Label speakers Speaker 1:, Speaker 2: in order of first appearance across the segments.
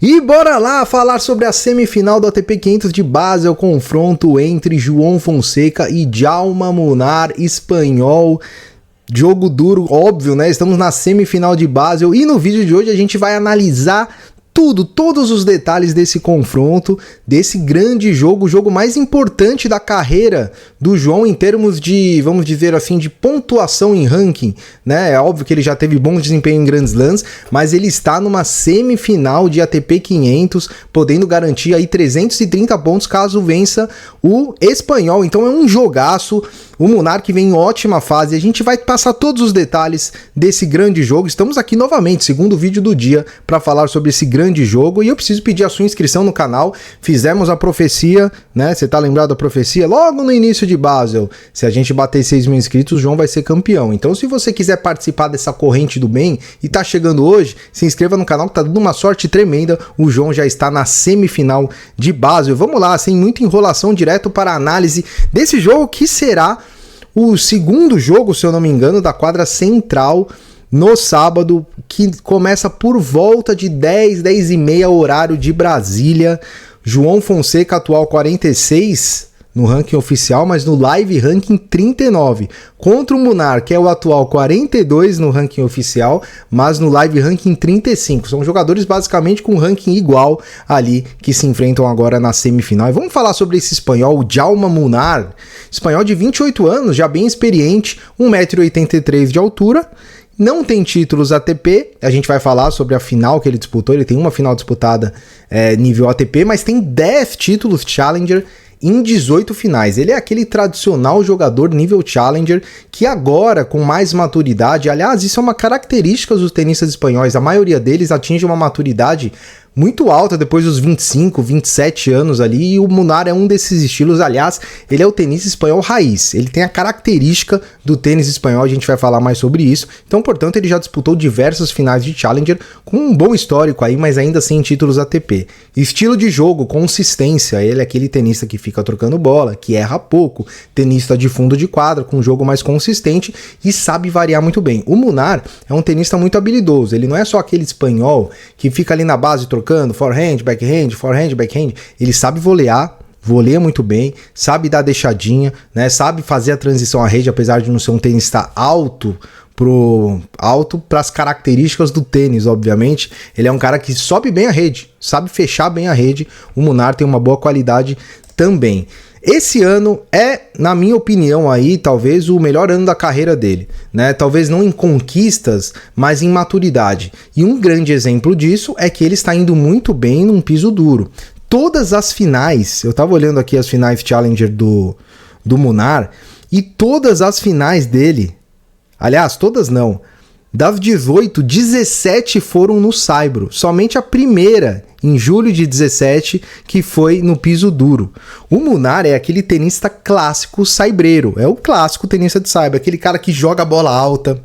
Speaker 1: E bora lá falar sobre a semifinal do ATP 500 de Basel, confronto entre João Fonseca e Jaume Munar, espanhol. Jogo duro, óbvio, né? Estamos na semifinal de Basel e no vídeo de hoje a gente vai analisar todos os detalhes desse confronto, desse grande jogo, o jogo mais importante da carreira do João em termos de, vamos dizer assim, de pontuação em ranking, né? É óbvio que ele já teve bom desempenho em Grand Slams, mas ele está numa semifinal de ATP 500, podendo garantir aí 330 pontos caso vença o espanhol. Então é um jogaço. O Munar que vem em ótima fase, a gente vai passar todos os detalhes desse grande jogo. Estamos aqui novamente, segundo vídeo do dia, para falar sobre esse grande jogo. E eu preciso pedir a sua inscrição no canal. Fizemos a profecia, né? Você tá lembrado da profecia? Logo no início de Basel, se a gente bater 6 mil inscritos, o João vai ser campeão. Então se você quiser participar dessa corrente do bem e tá chegando hoje, se inscreva no canal que tá dando uma sorte tremenda. O João já está na semifinal de Basel. Vamos lá, sem muita enrolação, direto para a análise desse jogo que será o segundo jogo, se eu não me engano, da quadra central no sábado, que começa por volta de 10 e meia horário de Brasília. João Fonseca, atual 46 no ranking oficial, mas no live ranking 39, contra o Munar, que é o atual 42 no ranking oficial, mas no live ranking 35. São jogadores basicamente com ranking igual ali, que se enfrentam agora na semifinal. E vamos falar sobre esse espanhol, o Jaume Munar, espanhol de 28 anos, já bem experiente, 1,83 m de altura, não tem títulos ATP, a gente vai falar sobre a final que ele disputou, ele tem uma final disputada nível ATP, mas tem 10 títulos Challenger em 18 finais. Ele é aquele tradicional jogador nível Challenger que agora, com mais maturidade, aliás, isso é uma característica dos tenistas espanhóis, a maioria deles atinge uma maturidade muito alta depois dos 25, 27 anos ali, e o Munar é um desses estilos. Aliás, ele é o tenista espanhol raiz, ele tem a característica do tênis espanhol, a gente vai falar mais sobre isso. Então, portanto, ele já disputou diversas finais de Challenger com um bom histórico aí, mas ainda sem títulos ATP. Estilo de jogo, consistência, ele é aquele tenista que fica trocando bola, que erra pouco, tenista de fundo de quadra, com um jogo mais consistente e sabe variar muito bem. O Munar é um tenista muito habilidoso, ele não é só aquele espanhol que fica ali na base trocando forehand, backhand, ele sabe volear, voleia muito bem, sabe dar deixadinha, né? Sabe fazer a transição à rede, apesar de não ser um tenista alto para as características do tênis, obviamente. Ele é um cara que sobe bem a rede, sabe fechar bem a rede. O Munar tem uma boa qualidade também. Esse ano é, na minha opinião aí, talvez o melhor ano da carreira dele, né? Talvez não em conquistas, mas em maturidade. E um grande exemplo disso é que ele está indo muito bem num piso duro. Todas as finais, eu tava olhando aqui as finais Challenger do Munar, e todas as finais dele, aliás, todas não, das 18, 17 foram no saibro. Somente a primeira, em julho de 17, que foi no piso duro. O Munar é aquele tenista clássico saibreiro. É o clássico tenista de saibro. Aquele cara que joga a bola alta,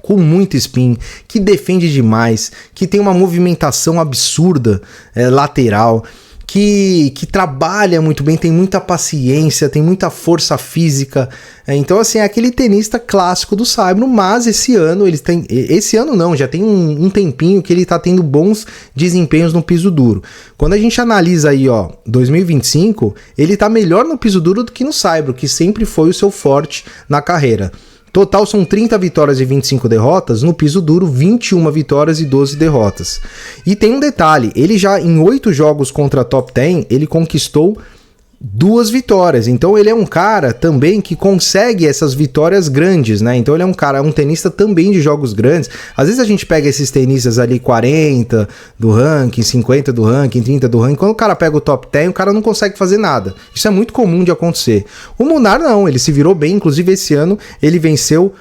Speaker 1: com muito spin, que defende demais, que tem uma movimentação absurda lateral, que trabalha muito bem, tem muita paciência, tem muita força física. Então, assim, é aquele tenista clássico do saibro, mas esse ano já tem um tempinho que ele tá tendo bons desempenhos no piso duro. Quando a gente analisa aí, 2025, ele tá melhor no piso duro do que no saibro, que sempre foi o seu forte na carreira. Total são 30 vitórias e 25 derrotas, no piso duro 21 vitórias e 12 derrotas. E tem um detalhe, ele já em 8 jogos contra a top 10, ele conquistou 2 vitórias. Então ele é um cara também que consegue essas vitórias grandes, né? Então ele é um tenista também de jogos grandes. Às vezes a gente pega esses tenistas ali 40 do ranking, 50 do ranking, 30 do ranking, quando o cara pega o top 10, o cara não consegue fazer nada. Isso é muito comum de acontecer. O Munar não, ele se virou bem, inclusive esse ano ele venceu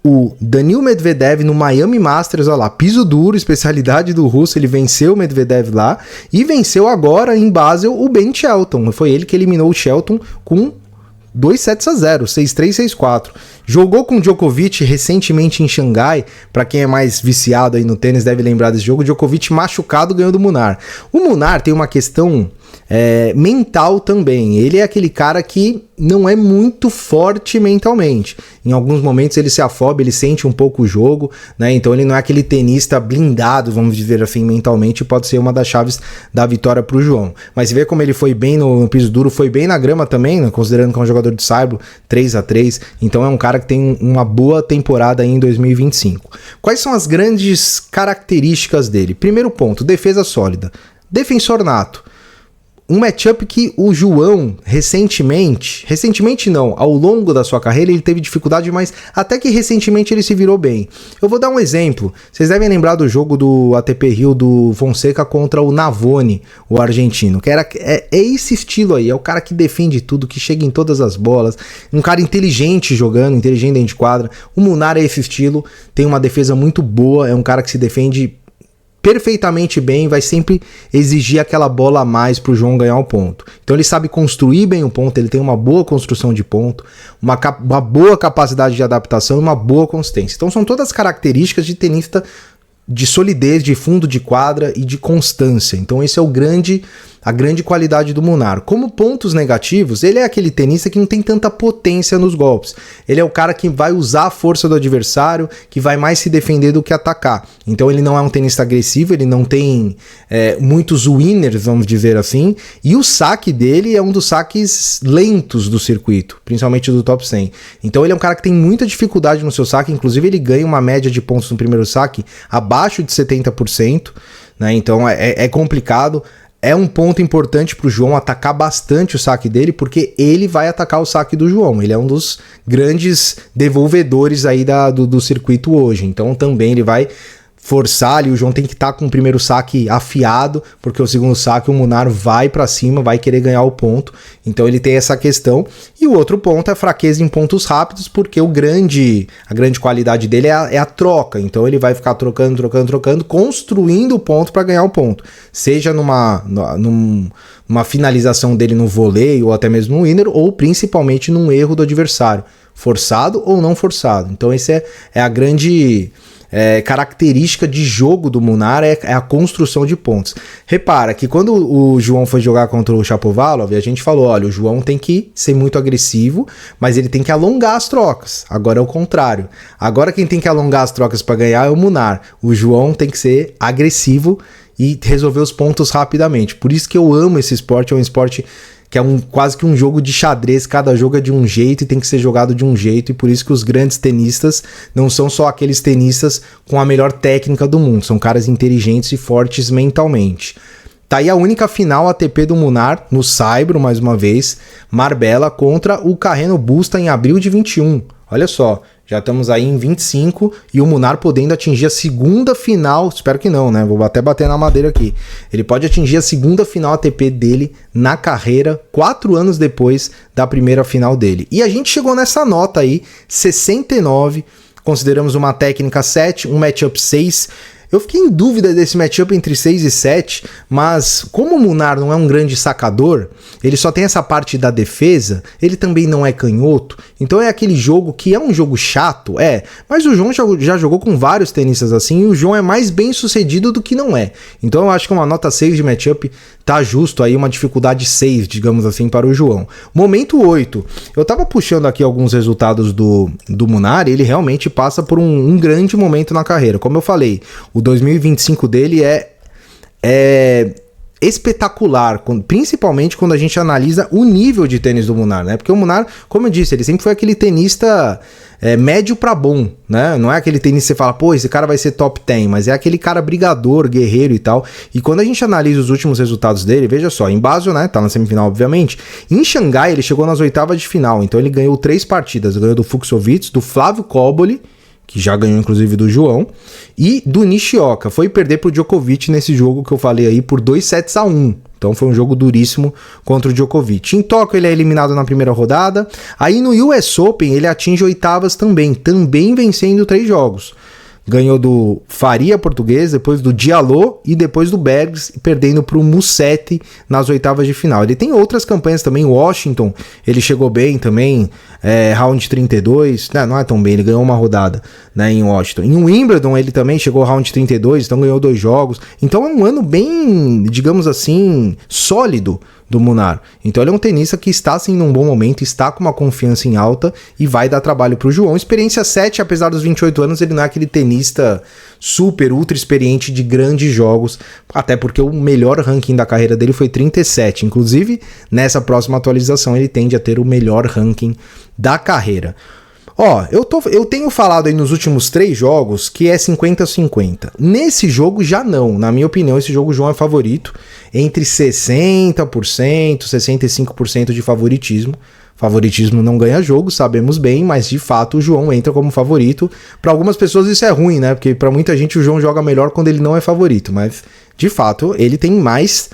Speaker 1: o Daniil Medvedev no Miami Masters, olha lá, piso duro, especialidade do russo, ele venceu o Medvedev lá e venceu agora em Basel o Ben Shelton. Foi ele que eliminou o Shelton com 2-0, 6-3, 6-4. Jogou com o Djokovic recentemente em Xangai, para quem é mais viciado aí no tênis deve lembrar desse jogo, o Djokovic machucado ganhou do Munar. O Munar tem uma questão mental também. Ele é aquele cara que não é muito forte mentalmente. Em alguns momentos ele se afoba, ele sente um pouco o jogo, né? Então ele não é aquele tenista blindado, vamos dizer assim, mentalmente, pode ser uma das chaves da vitória pro João. Mas você vê como ele foi bem no piso duro, foi bem na grama também, né? Considerando que é um jogador de saibro, 3-3, então é um cara que tem uma boa temporada aí em 2025. Quais são as grandes características dele? Primeiro ponto, defesa sólida. Defensor nato. Um matchup que o João recentemente não, ao longo da sua carreira ele teve dificuldade, mas até que recentemente ele se virou bem. Eu vou dar um exemplo, vocês devem lembrar do jogo do ATP Rio do Fonseca contra o Navone, o argentino, que é esse estilo aí, é o cara que defende tudo, que chega em todas as bolas, um cara inteligente jogando, inteligente dentro de quadra. O Munar é esse estilo, tem uma defesa muito boa, é um cara que se defende perfeitamente bem, vai sempre exigir aquela bola a mais pro João ganhar o ponto. Então ele sabe construir bem o ponto, ele tem uma boa construção de ponto, uma boa capacidade de adaptação e uma boa consistência. Então são todas características de tenista de solidez, de fundo de quadra e de constância. Então esse é a grande qualidade do Munar. Como pontos negativos, ele é aquele tenista que não tem tanta potência nos golpes. Ele é o cara que vai usar a força do adversário, que vai mais se defender do que atacar. Então ele não é um tenista agressivo, ele não tem muitos winners, vamos dizer assim, e o saque dele é um dos saques lentos do circuito, principalmente do top 100. Então ele é um cara que tem muita dificuldade no seu saque, inclusive ele ganha uma média de pontos no primeiro saque abaixo de 70%, né? Então é complicado. É um ponto importante para o João atacar bastante o saque dele, porque ele vai atacar o saque do João. Ele é um dos grandes devolvedores aí do circuito hoje. Então também ele vai forçar ali, o João tem que estar com o primeiro saque afiado, porque o segundo saque o Munar vai para cima, vai querer ganhar o ponto. Então ele tem essa questão. E o outro ponto é fraqueza em pontos rápidos, porque a grande qualidade dele é a troca. Então ele vai ficar trocando, construindo o ponto para ganhar o ponto. Seja numa finalização dele no voleio ou até mesmo no winner, ou principalmente num erro do adversário, forçado ou não forçado. Então esse é a grande característica de jogo do Munar, é a construção de pontos. Repara que quando o João foi jogar contra o Shapovalov, a gente falou, olha, o João tem que ser muito agressivo, mas ele tem que alongar as trocas. Agora é o contrário. Agora quem tem que alongar as trocas para ganhar é o Munar. O João tem que ser agressivo e resolver os pontos rapidamente. Por isso que eu amo esse esporte, é um esporte que é quase que um jogo de xadrez, cada jogo é de um jeito e tem que ser jogado de um jeito, e por isso que os grandes tenistas não são só aqueles tenistas com a melhor técnica do mundo, são caras inteligentes e fortes mentalmente. Tá aí a única final ATP do Munar, no saibro, mais uma vez, Marbella contra o Carreno Busta em abril de 21. Olha só, já estamos aí em 25 e o Munar podendo atingir a segunda final, espero que não, né? Vou até bater na madeira aqui. Ele pode atingir a segunda final ATP dele na carreira, 4 anos depois da primeira final dele. E a gente chegou nessa nota aí, 69, consideramos uma técnica 7, um matchup 6. Eu fiquei em dúvida desse matchup entre 6 e 7, mas como o Munar não é um grande sacador, ele só tem essa parte da defesa, ele também não é canhoto, então é aquele jogo que é um jogo chato, mas o João já jogou com vários tenistas assim, e o João é mais bem sucedido do que não é. Então eu acho que uma nota 6 de matchup tá justo aí, uma dificuldade 6, digamos assim, para o João. Momento 8, eu tava puxando aqui alguns resultados do Munar, e ele realmente passa por um grande momento na carreira. Como eu falei, o 2025 dele é espetacular, principalmente quando a gente analisa o nível de tênis do Munar, né? Porque o Munar, como eu disse, ele sempre foi aquele tenista médio para bom, né? Não é aquele tenista que você fala, pô, esse cara vai ser top 10, mas é aquele cara brigador, guerreiro e tal. E quando a gente analisa os últimos resultados dele, veja só, em Basel, né? Tá na semifinal, obviamente. Em Xangai, ele chegou nas oitavas de final, então ele ganhou 3 partidas. Ganhou do Fucsovics, do Flávio Koboli, que já ganhou inclusive do João, e do Nishioka. Foi perder pro Djokovic nesse jogo que eu falei aí por 2-1. Então foi um jogo duríssimo contra o Djokovic. Em Tóquio ele é eliminado na primeira rodada. Aí no US Open ele atinge oitavas também vencendo 3 jogos. Ganhou do Faria português, depois do Diallo e depois do Bergs, perdendo para o Musetti nas oitavas de final. Ele tem outras campanhas também, Washington, ele chegou bem também, round 32, não é tão bem, ele ganhou uma rodada, né, em Washington. Em Wimbledon ele também chegou round 32, então ganhou 2 jogos. Então é um ano bem, digamos assim, sólido do Munar. Então ele é um tenista que está sim num bom momento, está com uma confiança em alta e vai dar trabalho pro João. Experiência 7, apesar dos 28 anos, ele não é aquele tenista super, ultra experiente de grandes jogos, até porque o melhor ranking da carreira dele foi 37. Inclusive, nessa próxima atualização, ele tende a ter o melhor ranking da carreira. Ó, eu tenho falado aí nos últimos 3 jogos que é 50-50. Nesse jogo já não. Na minha opinião, esse jogo o João é favorito. Entre 60%, 65% de favoritismo. Favoritismo não ganha jogo, sabemos bem, mas de fato o João entra como favorito. Para algumas pessoas isso é ruim, né? Porque para muita gente o João joga melhor quando ele não é favorito, mas de fato ele tem mais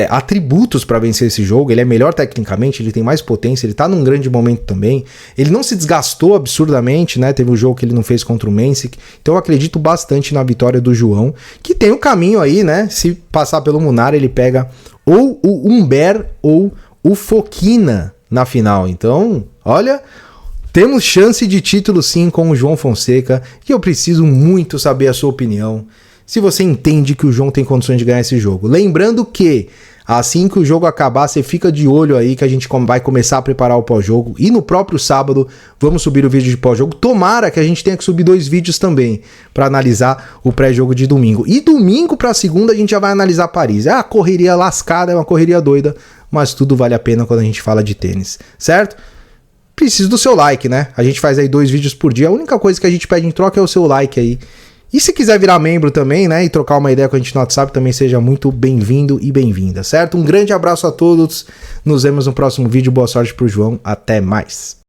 Speaker 1: atributos para vencer esse jogo. Ele é melhor tecnicamente, ele tem mais potência, ele tá num grande momento também. Ele não se desgastou absurdamente, né? Teve um jogo que ele não fez contra o Mensik. Então eu acredito bastante na vitória do João, que tem o caminho aí, né? Se passar pelo Munar, ele pega ou o Humbert ou o Fokina na final. Então, olha, temos chance de título sim com o João Fonseca, e eu preciso muito saber a sua opinião, se você entende que o João tem condições de ganhar esse jogo. Lembrando que assim que o jogo acabar, você fica de olho aí que a gente vai começar a preparar o pós-jogo, e no próprio sábado vamos subir o vídeo de pós-jogo. Tomara que a gente tenha que subir 2 vídeos também para analisar o pré-jogo de domingo. E domingo para segunda a gente já vai analisar Paris. É uma correria lascada, é uma correria doida, mas tudo vale a pena quando a gente fala de tênis, certo? Preciso do seu like, né? A gente faz aí 2 vídeos por dia, a única coisa que a gente pede em troca é o seu like aí. E se quiser virar membro também, né, e trocar uma ideia com a gente no WhatsApp, também seja muito bem-vindo e bem-vinda, certo? Um grande abraço a todos, nos vemos no próximo vídeo, boa sorte pro João, até mais!